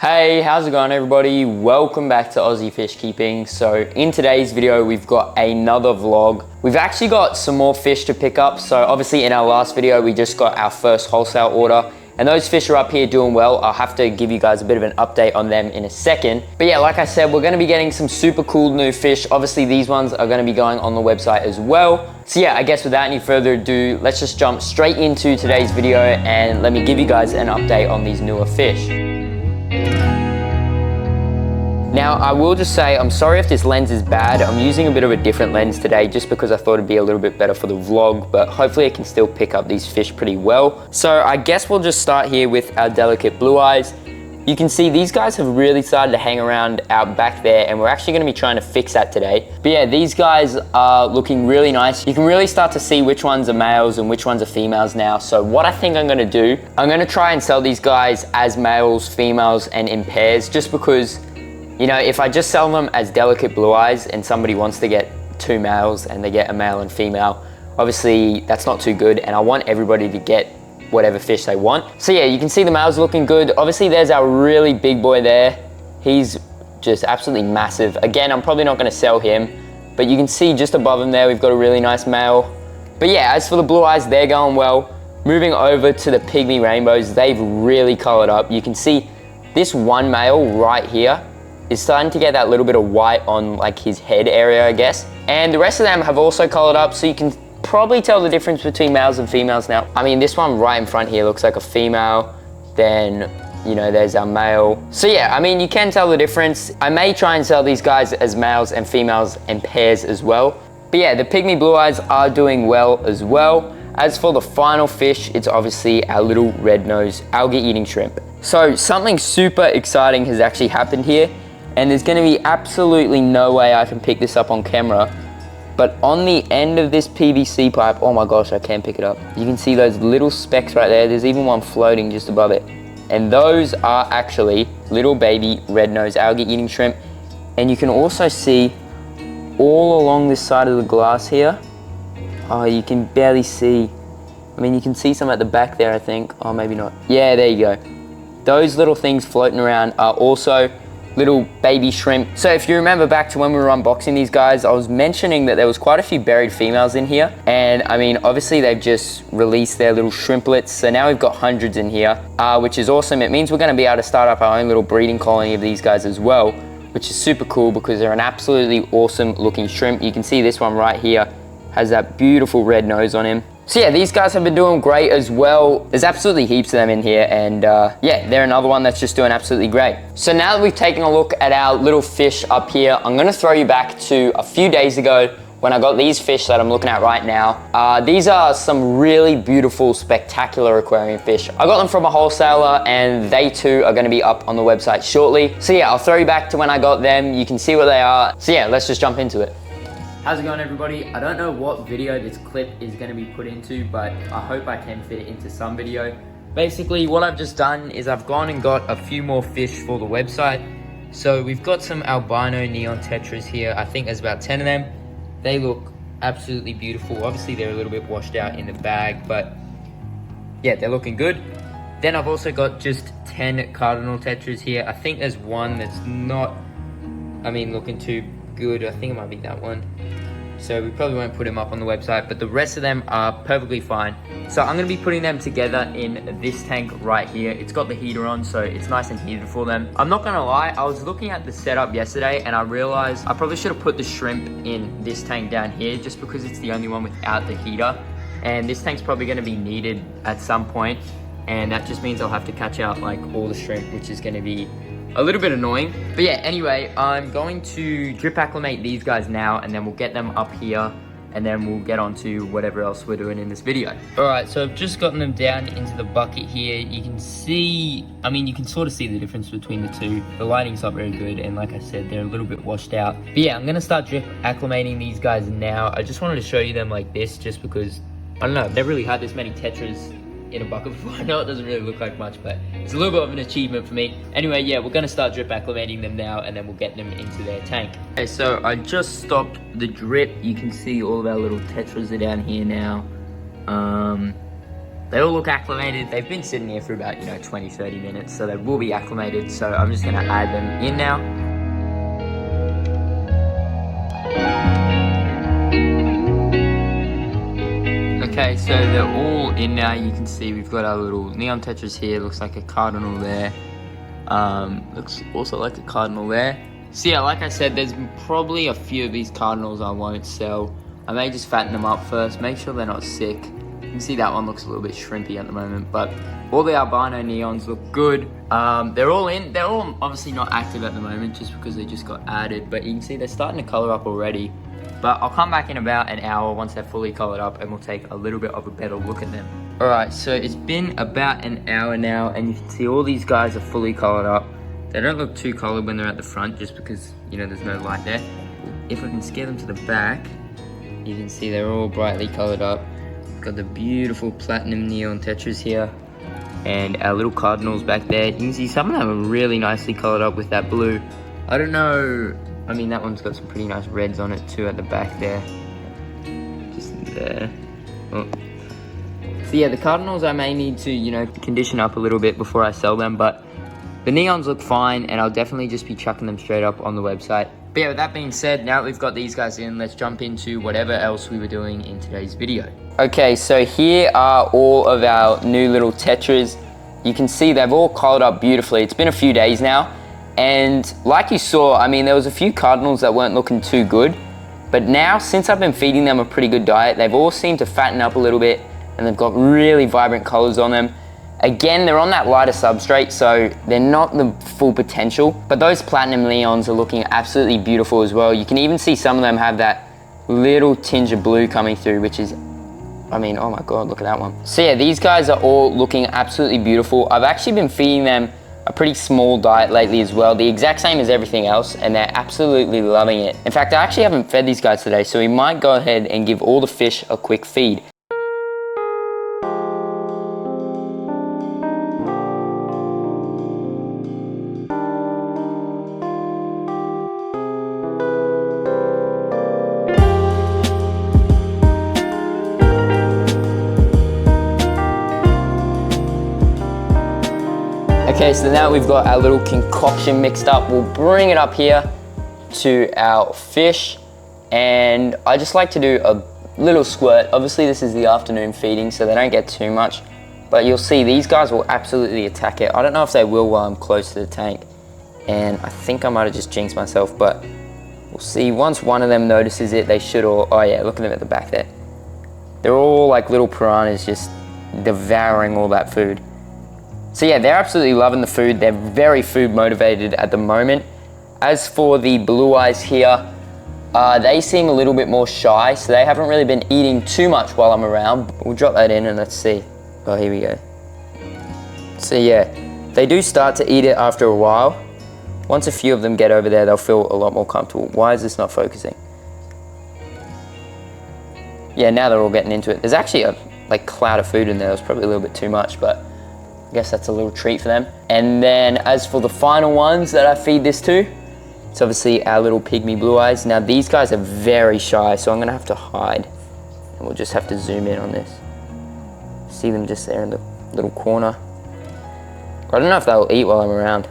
Hey, how's it going everybody? Welcome back to Aussie Fish Keeping. So in today's video, we've got another vlog. We've actually got some more fish to pick up. So obviously in our last video, we just got our first wholesale order and those fish are up here doing well. I'll have to give you guys a bit of an update on them in a second. But yeah, like I said, we're gonna be getting some super cool new fish. Obviously these ones are gonna be going on the website as well. So yeah, I guess without any further ado, let's just jump straight into today's video and let me give you guys an update on these newer fish. Now, I will just say, I'm sorry if this lens is bad. I'm using a bit of a different lens today just because I thought it'd be a little bit better for the vlog, but hopefully I can still pick up these fish pretty well. So I guess we'll just start here with our delicate blue eyes. You can see these guys have really started to hang around out back there and we're actually gonna be trying to fix that today. But yeah, these guys are looking really nice. You can really start to see which ones are males and which ones are females now. So what I think I'm gonna do, I'm gonna try and sell these guys as males, females, and in pairs just because, you know, if I just sell them as delicate blue eyes and somebody wants to get two males and they get a male and female, obviously that's not too good and I want everybody to get whatever fish they want. So yeah, you can see the males looking good. Obviously there's our really big boy there. He's just absolutely massive. Again, I'm probably not gonna sell him, but you can see just above him there, we've got a really nice male. But yeah, as for the blue eyes, they're going well. Moving over to the pygmy rainbows, they've really colored up. You can see this one male right here is starting to get that little bit of white on like his head area, I guess. And the rest of them have also colored up, so you can probably tell the difference between males and females now. I mean, this one right in front here looks like a female, then, you know, there's our male. So yeah, I mean, you can tell the difference. I may try and sell these guys as males and females and pairs as well. But yeah, the pygmy blue eyes are doing well as well. As for the final fish, it's obviously our little red nose algae eating shrimp. So something super exciting has actually happened here. And there's gonna be absolutely no way I can pick this up on camera, but on the end of this PVC pipe, oh my gosh, I can pick it up. You can see those little specks right there. There's even one floating just above it. And those are actually little baby red nose algae eating shrimp. And you can also see all along this side of the glass here. Oh, you can barely see. I mean, you can see some at the back there, I think. Oh, maybe not. Yeah, there you go. Those little things floating around are also little baby shrimp. So if you remember back to when we were unboxing these guys, I was mentioning that there was quite a few buried females in here. And I mean, obviously they've just released their little shrimplets. So now we've got hundreds in here, which is awesome. It means we're gonna be able to start up our own little breeding colony of these guys as well, which is super cool because they're an absolutely awesome looking shrimp. You can see this one right here has that beautiful red nose on him. So yeah, these guys have been doing great as well. There's absolutely heaps of them in here and yeah, they're another one that's just doing absolutely great. So now that we've taken a look at our little fish up here, I'm gonna throw you back to a few days ago when I got these fish that I'm looking at right now. These are some really beautiful, spectacular aquarium fish. I got them from a wholesaler and they too are gonna be up on the website shortly. So yeah, I'll throw you back to when I got them. You can see what they are. So yeah, let's just jump into it. How's it going everybody? I don't know what video this clip is going to be put into, but I hope I can fit it into some video. Basically, what I've just done is I've gone and got a few more fish for the website. So we've got some albino neon tetras here. I think there's about 10 of them. They look absolutely beautiful. Obviously, they're a little bit washed out in the bag, but yeah, they're looking good. Then I've also got just 10 cardinal tetras here. I think there's one that's not, I mean, looking too good. I think it might be that one. So we probably won't put them up on the website, but the rest of them are perfectly fine. So I'm gonna be putting them together in this tank right here. It's got the heater on, so it's nice and heated for them. I'm not gonna lie, I was looking at the setup yesterday and I realized I probably should have put the shrimp in this tank down here just because it's the only one without the heater. And this tank's probably gonna be needed at some point. And that just means I'll have to catch out like all the shrimp, which is gonna be a little bit annoying. But yeah, anyway, I'm going to drip acclimate these guys now and then we'll get them up here and then we'll get on to whatever else we're doing in this video. All right, so I've just gotten them down into the bucket here. You can see, I mean, you can sort of see the difference between the two. The lighting's not very good and like I said, they're a little bit washed out. But yeah, I'm gonna start drip acclimating these guys now. I just wanted to show you them like this just because, I don't know, I've never really had this many tetras in a bucket before. I know it doesn't really look like much, but it's a little bit of an achievement for me. Anyway, yeah, we're gonna start drip acclimating them now and then we'll get them into their tank. Okay, so I just stopped the drip. You can see all of our little tetras are down here now. They all look acclimated. They've been sitting here for about, 20, 30 minutes, so they will be acclimated. So I'm just gonna add them in now. Okay, so they're all in now. You can see we've got our little neon tetras here. Looks like a cardinal there. Looks also like a cardinal there. So yeah, like I said, there's probably a few of these cardinals I won't sell. I may just fatten them up first, make sure they're not sick. You can see that one looks a little bit shrimpy at the moment, but all the albino neons look good. They're all in. They're all obviously not active at the moment just because they just got added, but you can see they're starting to color up already. But I'll come back in about an hour once they're fully colored up and we'll take a little bit of a better look at them. All right, so it's been about an hour now and you can see all these guys are fully colored up. They don't look too colored when they're at the front just because, there's no light there. If I can scare them to the back, you can see they're all brightly colored up. We've got the beautiful platinum neon tetras here and our little cardinals back there. You can see some of them are really nicely colored up with that blue. I don't know, that one's got some pretty nice reds on it too at the back there. Just there. Oh. So yeah, the cardinals I may need to, condition up a little bit before I sell them, but the neons look fine and I'll definitely just be chucking them straight up on the website. But yeah, with that being said, now that we've got these guys in, let's jump into whatever else we were doing in today's video. Okay, so here are all of our new little tetras. You can see they've all colored up beautifully. It's been a few days now. And like you saw, there was a few cardinals that weren't looking too good. But now, since I've been feeding them a pretty good diet, they've all seemed to fatten up a little bit and they've got really vibrant colors on them. Again, they're on that lighter substrate, so they're not the full potential. But those platinum neons are looking absolutely beautiful as well. You can even see some of them have that little tinge of blue coming through, which is, oh my God, look at that one. So yeah, these guys are all looking absolutely beautiful. I've actually been feeding them a pretty small diet lately as well, the exact same as everything else, and they're absolutely loving it. In fact, I actually haven't fed these guys today, so we might go ahead and give all the fish a quick feed. Okay, so now we've got our little concoction mixed up. We'll bring it up here to our fish. And I just like to do a little squirt. Obviously this is the afternoon feeding, so they don't get too much. But you'll see these guys will absolutely attack it. I don't know if they will while I'm close to the tank. And I think I might have just jinxed myself, but we'll see. Once one of them notices it, they should all, oh yeah, look at them at the back there. They're all like little piranhas just devouring all that food. So yeah, they're absolutely loving the food. They're very food motivated at the moment. As for the blue eyes here, they seem a little bit more shy, so they haven't really been eating too much while I'm around. We'll drop that in and let's see. Oh, here we go. So yeah, they do start to eat it after a while. Once a few of them get over there, they'll feel a lot more comfortable. Why is this not focusing? Yeah, now they're all getting into it. There's actually a cloud of food in there. It was probably a little bit too much, but I guess that's a little treat for them. And then as for the final ones that I feed this to, it's obviously our little pygmy blue eyes. Now these guys are very shy, so I'm gonna have to hide. And we'll just have to zoom in on this. See them just there in the little corner. I don't know if they'll eat while I'm around.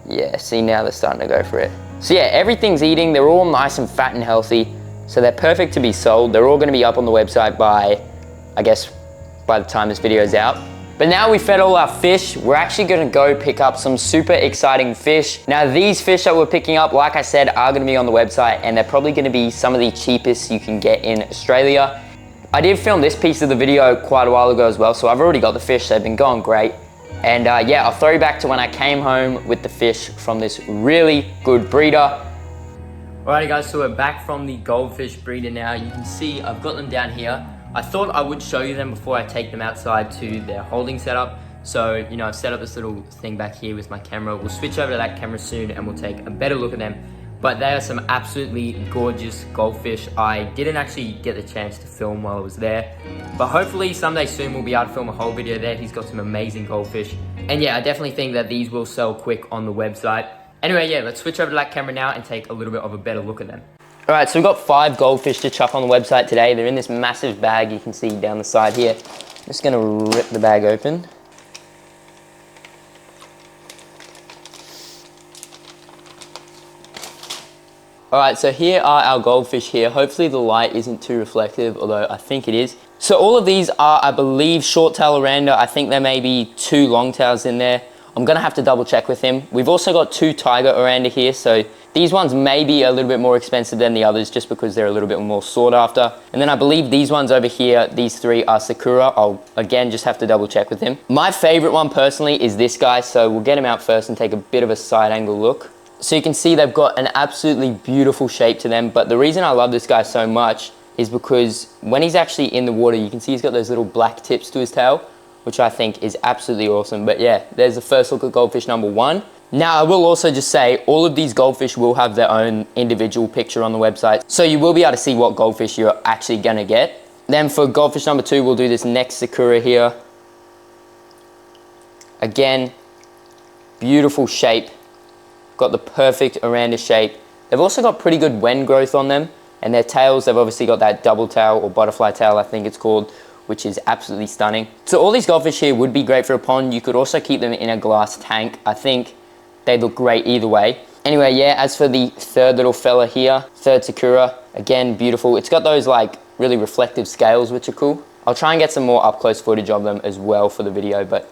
Yeah, see now they're starting to go for it. So yeah, everything's eating. They're all nice and fat and healthy. So they're perfect to be sold. They're all gonna be up on the website by, I guess, by the time this video is out. But now we fed all our fish, we're actually gonna go pick up some super exciting fish. Now these fish that we're picking up, like I said, are gonna be on the website and they're probably gonna be some of the cheapest you can get in Australia. I did film this piece of the video quite a while ago as well, so I've already got the fish, they've been going great. And yeah, I'll throw you back to when I came home with the fish from this really good breeder. Alrighty guys, so we're back from the goldfish breeder now. You can see I've got them down here. I thought I would show you them before I take them outside to their holding setup. So, I've set up this little thing back here with my camera. We'll switch over to that camera soon and we'll take a better look at them. But they are some absolutely gorgeous goldfish. I didn't actually get the chance to film while I was there. But hopefully someday soon we'll be able to film a whole video there. He's got some amazing goldfish. And yeah, I definitely think that these will sell quick on the website. Anyway, yeah, let's switch over to that camera now and take a little bit of a better look at them. All right, so we've got 5 goldfish to chuck on the website today. They're in this massive bag you can see down the side here. Just gonna rip the bag open. Alright, so here are our goldfish here. Hopefully the light isn't too reflective, although I think it is. So all of these are, I believe, short tail oranda. I think there may be 2 long tails in there. I'm gonna have to double check with him. We've also got 2 tiger oranda here, so these ones may be a little bit more expensive than the others just because they're a little bit more sought after. And then I believe these ones over here, these 3 are sakura. I'll again just have to double check with him. My favorite one personally is this guy, so we'll get him out first and take a bit of a side angle look. So you can see they've got an absolutely beautiful shape to them, but the reason I love this guy so much is because when he's actually in the water, you can see he's got those little black tips to his tail, which I think is absolutely awesome. But yeah, there's the first look at goldfish number 1. Now I will also just say, all of these goldfish will have their own individual picture on the website, so you will be able to see what goldfish you're actually gonna get. Then for goldfish number 2, we'll do this next sakura here. Again, beautiful shape. Got the perfect oranda shape. They've also got pretty good wen growth on them, and their tails, they've obviously got that double tail or butterfly tail, I think it's called, which is absolutely stunning. So all these goldfish here would be great for a pond. You could also keep them in a glass tank. I think they look great either way. Anyway, yeah, as for the third little fella here, third sakura, again, beautiful. It's got those like really reflective scales, which are cool. I'll try and get some more up close footage of them as well for the video, but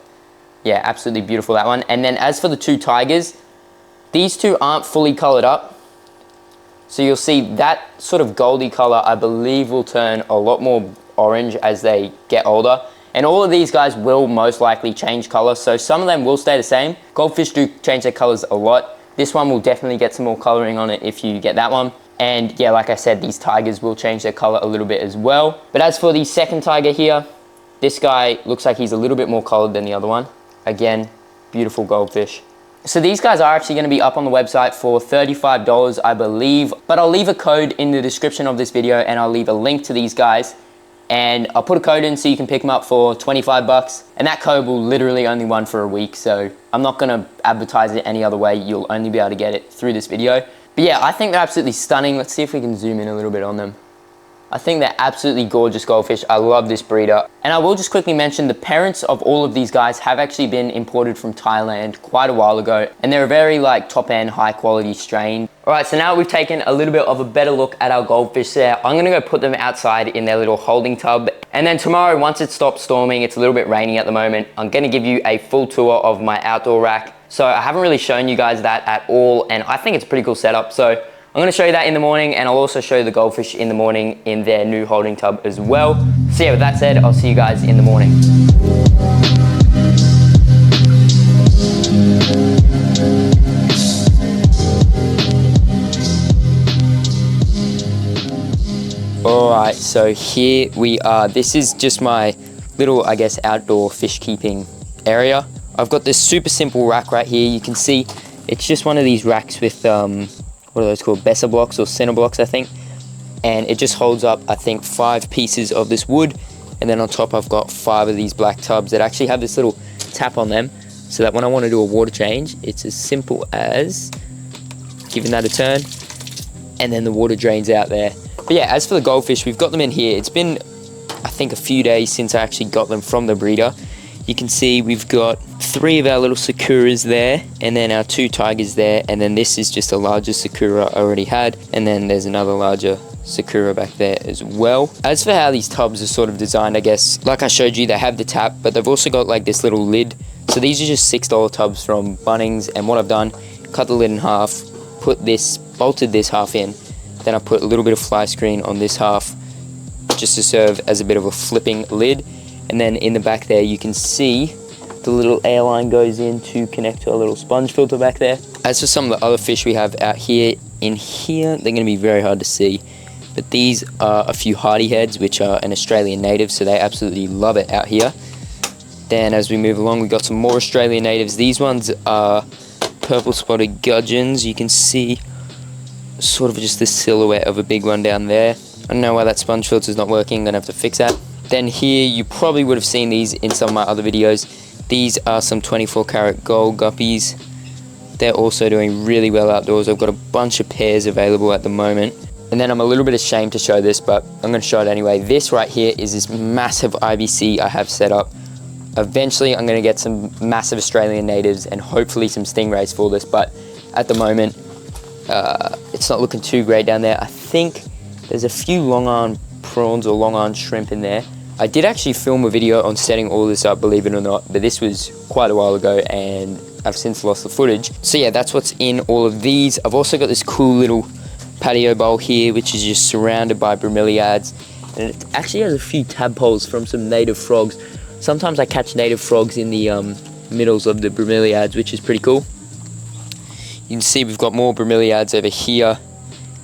yeah, absolutely beautiful, that one. And then as for the 2 tigers, these 2 aren't fully colored up. So you'll see that sort of goldy color, I believe, will turn a lot more orange as they get older. And all of these guys will most likely change color. So some of them will stay the same. Goldfish do change their colors a lot. This one will definitely get some more coloring on it if you get that one. And yeah, like I said, these tigers will change their color a little bit as well. But as for the second tiger here, this guy looks like he's a little bit more colored than the other one. Again, beautiful goldfish. So these guys are actually going to be up on the website for $35, I believe, but I'll leave a code in the description of this video, and I'll leave a link to these guys, and I'll put a code in so you can pick them up for 25 bucks, and that code will literally only run for a week, so I'm not going to advertise it any other way. You'll only be able to get it through this video. But yeah, I think they're absolutely stunning. Let's see if we can zoom in a little bit on them. I think they're absolutely gorgeous goldfish. I love this breeder. And I will just quickly mention the parents of all of these guys have actually been imported from Thailand quite a while ago. And they're a very like top-end, high-quality strain. All right, so now we've taken a little bit of a better look at our goldfish there. I'm gonna go put them outside in their little holding tub. And then tomorrow, once it stops storming, it's a little bit rainy at the moment, I'm gonna give you a full tour of my outdoor rack. So I haven't really shown you guys that at all, and I think it's a pretty cool setup. So I'm going to show you that in the morning, and I'll also show you the goldfish in the morning in their new holding tub as well. So yeah, with that said, I'll see you guys in the morning. Alright, so here we are. This is just my little, I guess, outdoor fish keeping area. I've got this super simple rack right here. You can see it's just one of these racks with what are those called? Besa blocks or center blocks, I think. And it just holds up, I think, 5 pieces of this wood. And then on top, I've got 5 of these black tubs that actually have this little tap on them, so that when I want to do a water change, it's as simple as giving that a turn, and then the water drains out there. But yeah, as for the goldfish, we've got them in here. It's been, I think, a few days since I actually got them from the breeder. You can see we've got 3 of our little sakuras there, and then our 2 tigers there, and then this is just a larger sakura I already had, and then there's another larger sakura back there as well. As for how these tubs are sort of designed, I guess, like I showed you, they have the tap, but they've also got like this little lid. So these are just $6 tubs from Bunnings, and what I've done, cut the lid in half, bolted this half in, then I put a little bit of fly screen on this half, just to serve as a bit of a flipping lid. And then in the back there, you can see the little air line goes in to connect to a little sponge filter back there. As for some of the other fish we have out here, in here, they're gonna be very hard to see, but these are a few hardy heads, which are an Australian native, so they absolutely love it out here. Then as we move along, we've got some more Australian natives. These ones are purple spotted gudgeons. You can see sort of just the silhouette of a big one down there. I don't know why that sponge filter is not working. I'm gonna have to fix that. Then here, you probably would have seen these in some of my other videos. These are some 24 karat gold guppies. They're also doing really well outdoors. I've got a bunch of pairs available at the moment. And then I'm a little bit ashamed to show this, but I'm gonna show it anyway. This right here is this massive IBC I have set up. Eventually I'm gonna get some massive Australian natives and hopefully some stingrays for this, but at the moment, it's not looking too great down there. I think there's a few long arm prawns or long arm shrimp in there. I did actually film a video on setting all this up, believe it or not, but this was quite a while ago and I've since lost the footage. So yeah, that's what's in all of these. I've also got this cool little patio bowl here, which is just surrounded by bromeliads, and it actually has a few tadpoles from some native frogs. Sometimes I catch native frogs in the middles of the bromeliads, which is pretty cool. You can see we've got more bromeliads over here,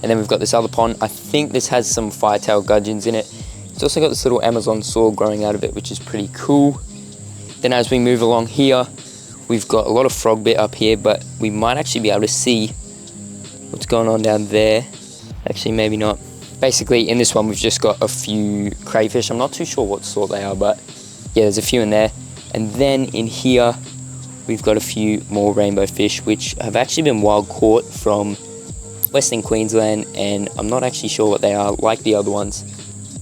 and then we've got this other pond. I think this has some firetail gudgeons in it. It's also got this little Amazon saw growing out of it, which is pretty cool. Then as we move along here, we've got a lot of frog bit up here, but we might actually be able to see what's going on down there. Actually, maybe not. Basically, in this one, we've just got a few crayfish. I'm not too sure what sort they are, but yeah, there's a few in there. And then in here, we've got a few more rainbow fish, which have actually been wild caught from Western Queensland, and I'm not actually sure what they are, like the other ones.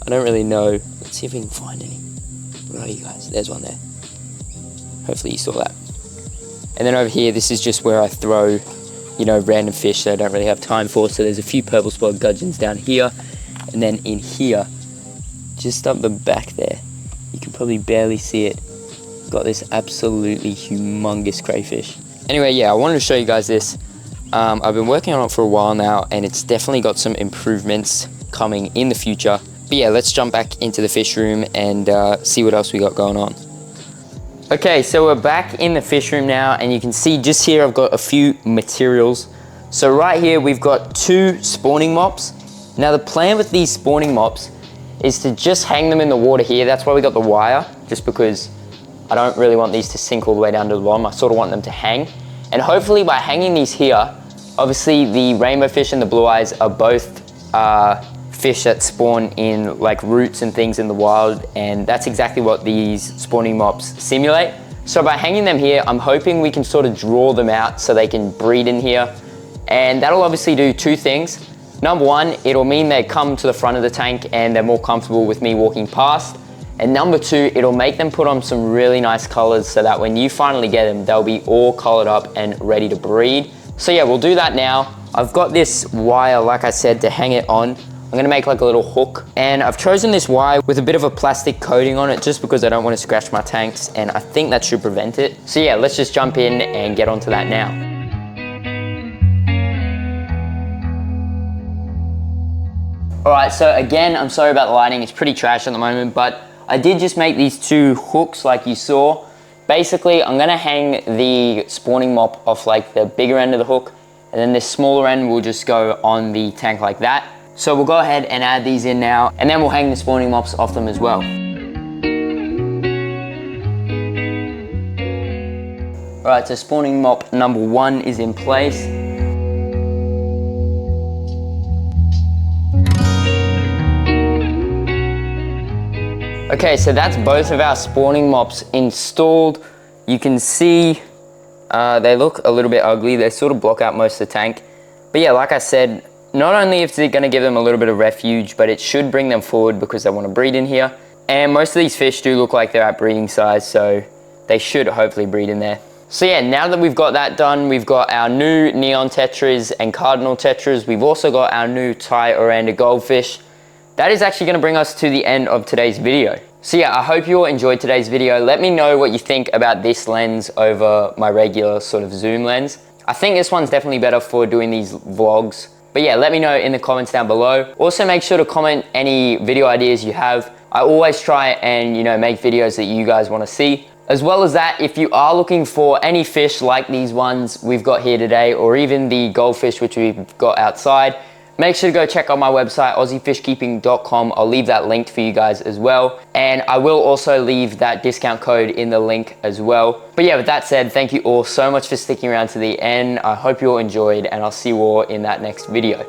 I don't really know. Let's see if we can find any. Where are you guys? There's one there. Hopefully you saw that. And then over here, this is just where I throw, you know, random fish that I don't really have time for. So there's a few purple spotted gudgeons down here. And then in here, just up the back there, you can probably barely see it, got this absolutely humongous crayfish. Anyway, yeah, I wanted to show you guys this. I've been working on it for a while now, and it's definitely got some improvements coming in the future. But yeah, let's jump back into the fish room and see what else we got going on. Okay, so we're back in the fish room now, and you can see just here I've got a few materials. So right here we've got 2 spawning mops. Now the plan with these spawning mops is to just hang them in the water here. That's why we got the wire, just because I don't really want these to sink all the way down to the bottom. I sort of want them to hang. And hopefully by hanging these here, obviously the rainbow fish and the blue eyes are both fish that spawn in like roots and things in the wild, and that's exactly what these spawning mops simulate. So by hanging them here, I'm hoping we can sort of draw them out so they can breed in here, and that'll obviously do 2 things. Number 1, it'll mean they come to the front of the tank and they're more comfortable with me walking past, and number 2, it'll make them put on some really nice colors so that when you finally get them, they'll be all colored up and ready to breed. So yeah, we'll do that now. I've got this wire, like I said, to hang it on. I'm gonna make like a little hook, and I've chosen this wire with a bit of a plastic coating on it just because I don't want to scratch my tanks, and I think that should prevent it. So yeah, let's just jump in and get onto that now. All right, so again, I'm sorry about the lighting. It's pretty trash at the moment, but I did just make these 2 hooks like you saw. Basically, I'm gonna hang the spawning mop off like the bigger end of the hook, and then this smaller end will just go on the tank like that. So we'll go ahead and add these in now, and then we'll hang the spawning mops off them as well. All right, so spawning mop number 1 is in place. Okay, so that's both of our spawning mops installed. You can see they look a little bit ugly. They sort of block out most of the tank. But yeah, like I said, not only is it going to give them a little bit of refuge, but it should bring them forward because they want to breed in here. And most of these fish do look like they're at breeding size, so they should hopefully breed in there. So yeah, now that we've got that done, we've got our new neon tetras and cardinal tetras. We've also got our new Thai oranda goldfish. That is actually going to bring us to the end of today's video. So yeah, I hope you all enjoyed today's video. Let me know what you think about this lens over my regular sort of zoom lens. I think this one's definitely better for doing these vlogs. But yeah, let me know in the comments down below. Also make sure to comment any video ideas you have. I always try and, you know, make videos that you guys want to see. As well as that, if you are looking for any fish like these ones we've got here today, or even the goldfish which we've got outside, make sure to go check out my website, aussiefishkeeping.com. I'll leave that linked for you guys as well. And I will also leave that discount code in the link as well. But yeah, with that said, thank you all so much for sticking around to the end. I hope you all enjoyed, and I'll see you all in that next video.